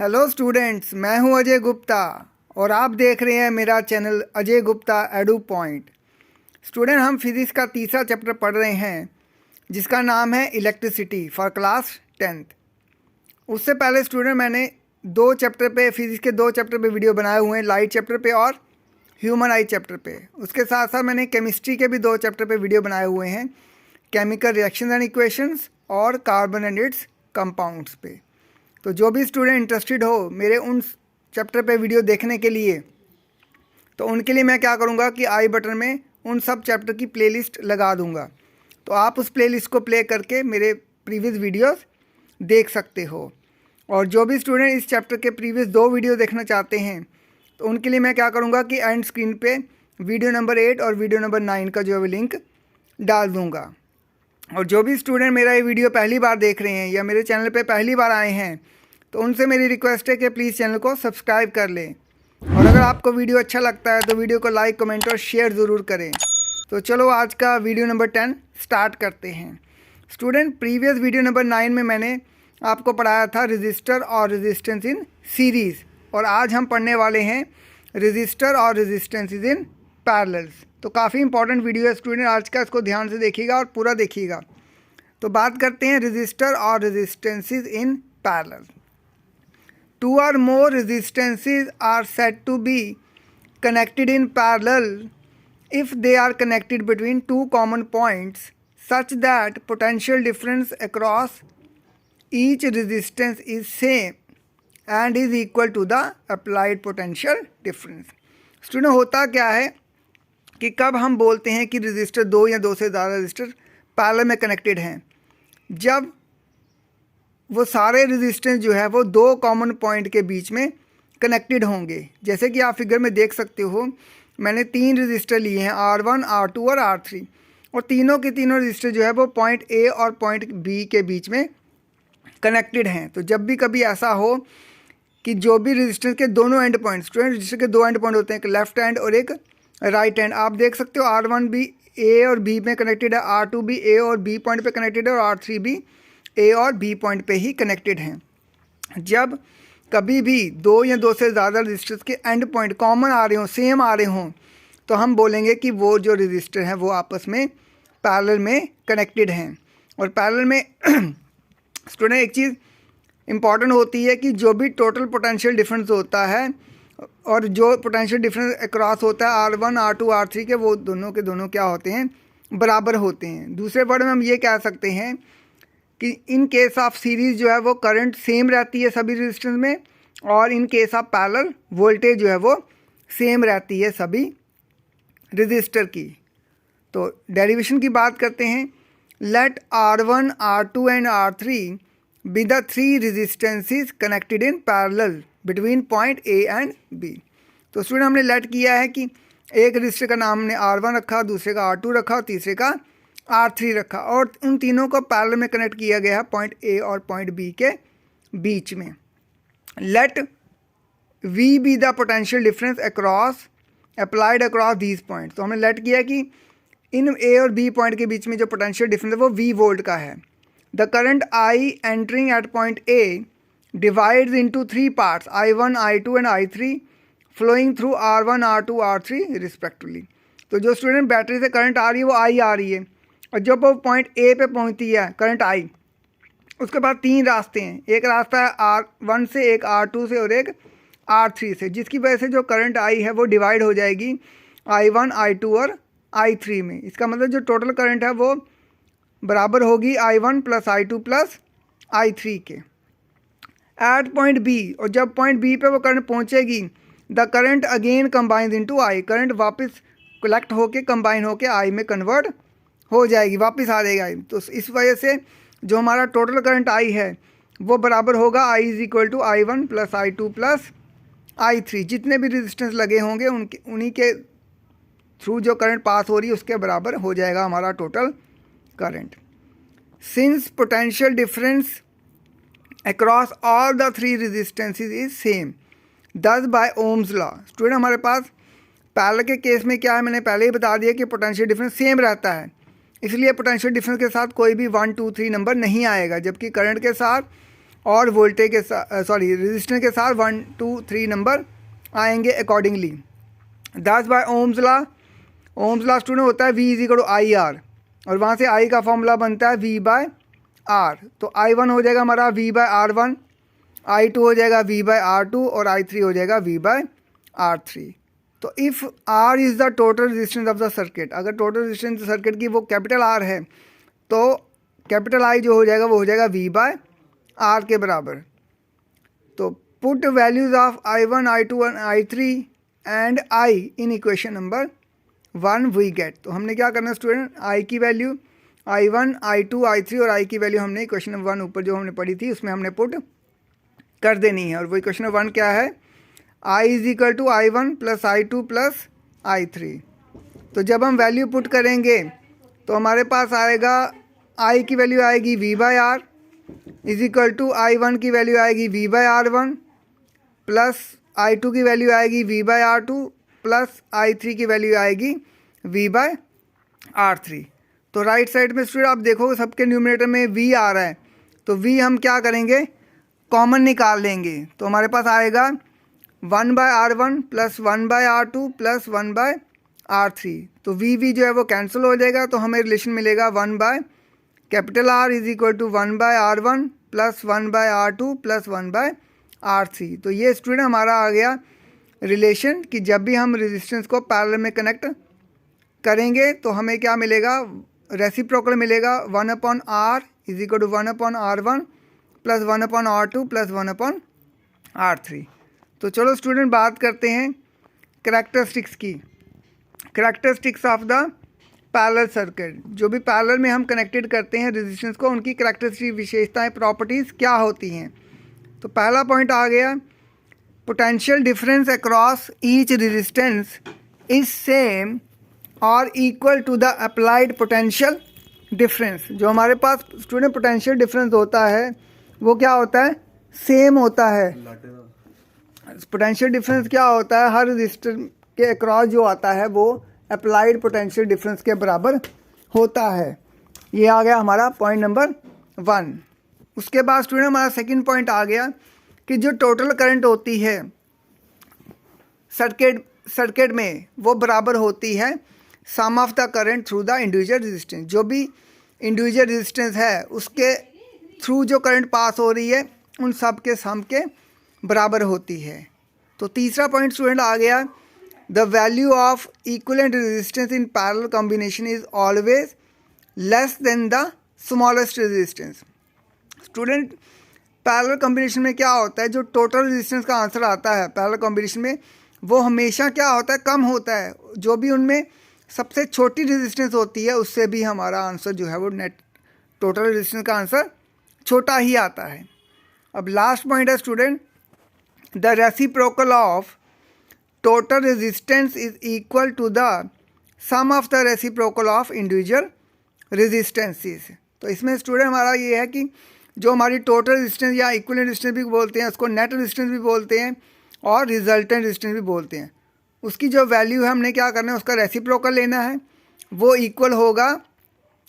Hello students, मैं हूं अजय गुप्ता और आप देख रहे हैं मेरा channel Ajay Gupta edu point. Student, हम फिज़िक्स का तीसरा चैप्टर पढ़ रहे हैं जिसका नाम है इलेक्ट्रिसिटी फॉर क्लास 10th। उससे पहले स्टूडेंट मैंने फिज़िक्स के दो चैप्टर पे वीडियो बनाए हुए हैं, लाइट चैप्टर पे और ह्यूमन आई चैप्टर पे। उसके साथ साथ मैंने केमिस्ट्री के भी दो चैप्टर पे वीडियो बनाए हुए हैं, केमिकल रिएक्शंस एंड इक्वेशंस और कार्बन एंड इट्स कंपाउंड्स पे। तो जो भी स्टूडेंट इंटरेस्टेड हो मेरे उन चैप्टर पे वीडियो देखने के लिए, तो उनके लिए मैं क्या करूँगा कि आई बटन में उन सब चैप्टर की प्लेलिस्ट लगा दूँगा। तो आप उस प्लेलिस्ट को प्ले करके मेरे प्रीवियस वीडियोस देख सकते हो। और जो भी स्टूडेंट इस चैप्टर के प्रीवियस दो वीडियो देखना चाहते हैं तो उनके लिए मैं क्या करूँगा कि एंड स्क्रीन पे वीडियो नंबर 8 और वीडियो नंबर 9 का जो है लिंक डाल दूँगा। और जो भी स्टूडेंट मेरा ये वीडियो पहली बार देख रहे हैं या मेरे चैनल पे पहली बार आए हैं तो उनसे मेरी रिक्वेस्ट है कि प्लीज़ चैनल को सब्सक्राइब कर लें। और अगर आपको वीडियो अच्छा लगता है तो वीडियो को लाइक, कमेंट और शेयर ज़रूर करें। तो चलो आज का वीडियो नंबर 10 स्टार्ट करते हैं। स्टूडेंट, प्रीवियस वीडियो नंबर 9 में मैंने आपको पढ़ाया था रजिस्टर और रेजिस्टेंस इन सीरीज़, और आज हम पढ़ने वाले हैं रजिस्टर और रेजिस्टेंसेस इन पैरेलल्स। तो काफ़ी इंपॉर्टेंट वीडियो है स्टूडेंट आज का, इसको ध्यान से देखिएगा और पूरा देखिएगा। तो बात करते हैं रजिस्टर और resistances in parallel. Two or more resistances are said to be connected in parallel if they are connected between two common points such that potential difference across each resistance is same and is equal to the applied potential difference। Student, होता क्या है कि कब हम बोलते हैं कि register दो या दो से ज़्यादा रजिस्टर पैरेलल में कनेक्टेड हैं? जब वो सारे रेजिस्टेंस जो है वो दो कॉमन पॉइंट के बीच में कनेक्टेड होंगे। जैसे कि आप फिगर में देख सकते हो, मैंने तीन रेजिस्टर लिए हैं, R1, R2 और R3, और तीनों के तीनों रेजिस्टर जो है वो पॉइंट A और पॉइंट B के बीच में कनेक्टेड हैं। तो जब भी कभी ऐसा हो कि जो भी रेजिस्टेंस के दोनों एंड पॉइंट, स्टूडेंट रजिस्टर के दो एंड पॉइंट होते हैं, एक लेफ्ट हैंड और एक राइट हैंड। आप देख सकते हो R1 भी A और B में कनेक्टेड है, R2 भी A और B पॉइंट पे कनेक्टेड है और R3 भी A और B पॉइंट पे ही कनेक्टेड हैं। जब कभी भी दो या दो से ज़्यादा रजिस्टर्स के एंड पॉइंट कॉमन आ रहे हों, सेम आ रहे हों, तो हम बोलेंगे कि वो जो रजिस्टर हैं वो आपस में पैरेलल में कनेक्टेड हैं। और पैरेलल में स्टूडेंट एक चीज़ इम्पॉर्टेंट होती है कि जो भी टोटल पोटेंशियल डिफरेंस होता है और जो पोटेंशियल डिफरेंस अक्रॉस होता है R1, R2, R3 के, वो दोनों के दोनों क्या होते हैं? बराबर होते हैं। दूसरे वर्ड में हम ये कह सकते हैं कि इन केस ऑफ सीरीज़ जो है वो करंट सेम रहती है सभी रेजिस्टेंस में, और in case of parallel voltage जो है वो सेम रहती है सभी रेजिस्टर की। तो डेरिवेशन की बात करते हैं। Let R1, R2 and R3 be the three resistances connected in parallel between point A and B। तो स्टूडेंट, हमने लेट किया है कि एक रजिस्टर का नाम हमने R1 रखा, दूसरे का R2 रखा और तीसरे का R3 रखा, और उन तीनों को पैरेलल में कनेक्ट किया गया है पॉइंट A और पॉइंट B के बीच में। Let V be the potential difference applied across these point. तो हमने लेट किया कि इन A और B पॉइंट के बीच में जो पोटेंशियल डिफरेंस है वो V वोल्ट का है। The current I entering at point A divides into three parts, I1, I2 and I3 flowing through R1, R2, R3 respectively. तो जो स्टूडेंट बैटरी से करंट आ रही है वो I आ रही है, और जब वो पॉइंट A पे पहुंचती है करंट I, उसके बाद तीन रास्ते हैं। एक रास्ता है R1 से, एक R2 से और एक R3 से, जिसकी वजह से जो करंट I है वो डिवाइड हो जाएगी I1, I2 और I3 में। इसका मतलब जो टोटल करंट है वो बराबर होगी I1 plus I2 plus I3 के। एट पॉइंट B, और जब पॉइंट B पे वो करंट पहुंचेगी, the current again combines into I, current वापस कलेक्ट होके कंबाइन होके I में कन्वर्ट हो जाएगी, वापस आ जाएगा I। तो इस वजह से जो हमारा टोटल करंट I है वो बराबर होगा I is equal to I1 plus I2 plus I3। जितने भी रेजिस्टेंस लगे होंगे उन्हीं के थ्रू जो करंट पास हो रही है उसके बराबर हो जाएगा हमारा total current. Since potential difference across all the three resistances is same, दस बाय ओम्स लॉ। स्टूडेंट, हमारे पास पैरेलल के केस में क्या है, मैंने पहले ही बता दिया कि पोटेंशियल डिफरेंस सेम रहता है, इसलिए पोटेंशियल डिफरेंस के साथ कोई भी 1, 2, 3 नंबर नहीं आएगा, जबकि करंट के साथ और वोल्टेज के साथ रेजिस्टेंस के साथ 1 2 3 नंबर आएंगे accordingly. That's by Ohm's law student होता है V is equal to I R, और वहाँ से I का फॉर्मूला बनता है V बाय आर। तो I1 हो जाएगा हमारा V बाय R1, I2 हो जाएगा V बाय R2 और I3 हो जाएगा V बाय R3। तो if R is the total resistance of the circuit, अगर टोटल रेजिस्टेंस सर्किट की वो कैपिटल R है तो कैपिटल I जो हो जाएगा वो हो जाएगा V बाय R के बराबर। तो put values of I1, I2 और I3 and I in equation number 1 we get. तो हमने क्या करना है स्टूडेंट, I की वैल्यू I1, I2, I3 और I की वैल्यू हमने इक्वेशन नंबर 1 ऊपर जो हमने पढ़ी थी उसमें हमने पुट कर देनी है। और वो इक्वेशन नंबर 1 क्या है, I is equal to I1 plus I2 plus I3। तो जब हम वैल्यू पुट करेंगे तो हमारे पास आएगा I की वैल्यू आएगी V by R is equal to I1 की वैल्यू आएगी V bye R1 plus I2 की वैल्यू आएगी V bye R2 plus I3 की वैल्यू आएगी V बाय R3। तो राइट साइड में स्टूडेंट आप देखोगे सबके न्यूमरेटर में V आ रहा है, तो V हम क्या करेंगे, कॉमन निकाल लेंगे। तो हमारे पास आएगा 1 by R1 plus 1 by R2 plus 1 by R3। तो V जो है वो कैंसिल हो जाएगा, तो हमें रिलेशन मिलेगा 1 by capital R is equal to 1 by R1 plus 1 by R2 plus 1 by R3। तो ये स्टूडेंट हमारा आ गया रिलेशन कि जब भी हम रेजिस्टेंस को पैरेलल में कनेक्ट करेंगे तो हमें क्या मिलेगा, रेसिप्रोकल मिलेगा 1 upon R is equal to 1 upon R1 plus 1 upon R2 plus 1 upon R3। तो चलो स्टूडेंट बात करते हैं करैक्टरिस्टिक्स की, characteristics of the parallel circuit. जो भी पैरेलल में हम कनेक्टेड करते हैं रेजिस्टेंस को, उनकी करैक्टरिस्टिक विशेषताएं, प्रॉपर्टीज़ क्या होती हैं। तो पहला पॉइंट आ गया, potential difference across each resistance is same और equal to the applied potential difference. जो हमारे पास स्टूडेंट पोटेंशियल डिफरेंस होता है वो क्या होता है, सेम होता है। पोटेंशियल डिफरेंस क्या होता है, हर रेजिस्टर के अक्रॉस जो आता है वो अप्लाइड पोटेंशियल डिफरेंस के बराबर होता है। ये आ गया हमारा पॉइंट नंबर 1। उसके बाद स्टूडेंट हमारा सेकंड पॉइंट आ गया कि जो टोटल करंट होती है सर्किट में वो बराबर होती है sum of the current through the individual resistance. जो भी इंडिविजुअल रेजिस्टेंस है उसके थ्रू जो करंट पास हो रही है उन सब के सम के बराबर होती है। तो तीसरा पॉइंट स्टूडेंट आ गया, the value of equivalent resistance in parallel combination is always less than the smallest resistance. Student parallel combination में क्या होता है, जो टोटल रेजिस्टेंस का आंसर आता है पैरेलल कॉम्बिनेशन में वो हमेशा क्या होता है, कम होता है। जो भी उनमें सबसे छोटी रेजिस्टेंस होती है उससे भी हमारा आंसर जो है वो नेट टोटल रेजिस्टेंस का आंसर छोटा ही आता है। अब लास्ट पॉइंट है student, the reciprocal of total resistance is equal to the sum of the reciprocal of individual resistances. तो इसमें स्टूडेंट हमारा ये है कि जो हमारी टोटल रेजिस्टेंस या इक्विवेलेंट रेजिस्टेंस भी बोलते हैं, उसको नेट रेजिस्टेंस भी बोलते हैं और रिजल्टेंट रेजिस्टेंस भी बोलते हैं, उसकी जो वैल्यू है हमने क्या करना है, उसका रेसिप्रोकल लेना है। वो इक्वल होगा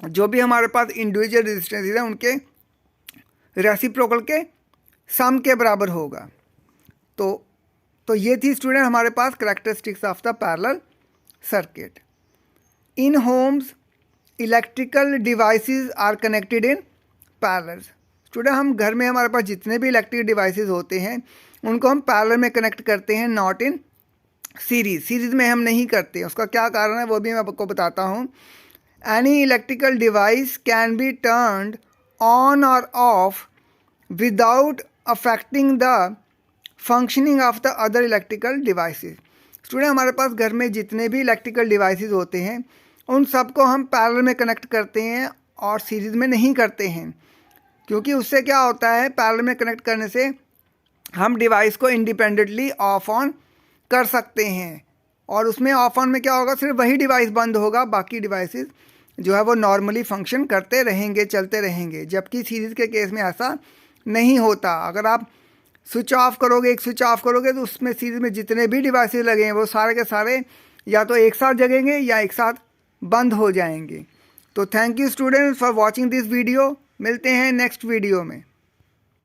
जो भी हमारे पास इंडिविजुअल रेजिस्टेंस है उनके रेसिप्रोकल के सम के बराबर होगा। तो ये थी स्टूडेंट हमारे पास characteristics of the parallel circuit. In homes electrical devices are connected in parallel. Student हम घर में हमारे पास जितने भी इलेक्ट्रिक डिवाइसेस होते हैं उनको हम पैरेलल में कनेक्ट करते हैं, नॉट इन सीरीज़ में हम नहीं करते। उसका क्या कारण है वो भी मैं आपको बताता हूँ। Any electrical device can be turned on और off without affecting the functioning of the other electrical devices. Student हमारे पास घर में जितने भी इलेक्ट्रिकल डिवाइसेस होते हैं उन सबको हम पैरेलल में कनेक्ट करते हैं और सीरीज़ में नहीं करते हैं, क्योंकि उससे क्या होता है, पैरेलल में कनेक्ट करने से हम डिवाइस को इंडिपेंडेंटली ऑफ ऑन कर सकते हैं। और उसमें ऑफ ऑन में क्या होगा, सिर्फ वही डिवाइस बंद होगा, बाकी डिवाइसेस जो है वो नॉर्मली फंक्शन करते रहेंगे, चलते रहेंगे। जबकि सीरीज़ के केस में ऐसा नहीं होता। अगर आप स्विच ऑफ करोगे, एक स्विच ऑफ करोगे तो उसमें सीरीज़ में जितने भी डिवाइसेस लगे हैं वो सारे के सारे या तो एक साथ जगेंगे या एक साथ बंद हो जाएंगे। तो thank you students for watching this video. मिलते हैं नेक्स्ट वीडियो में।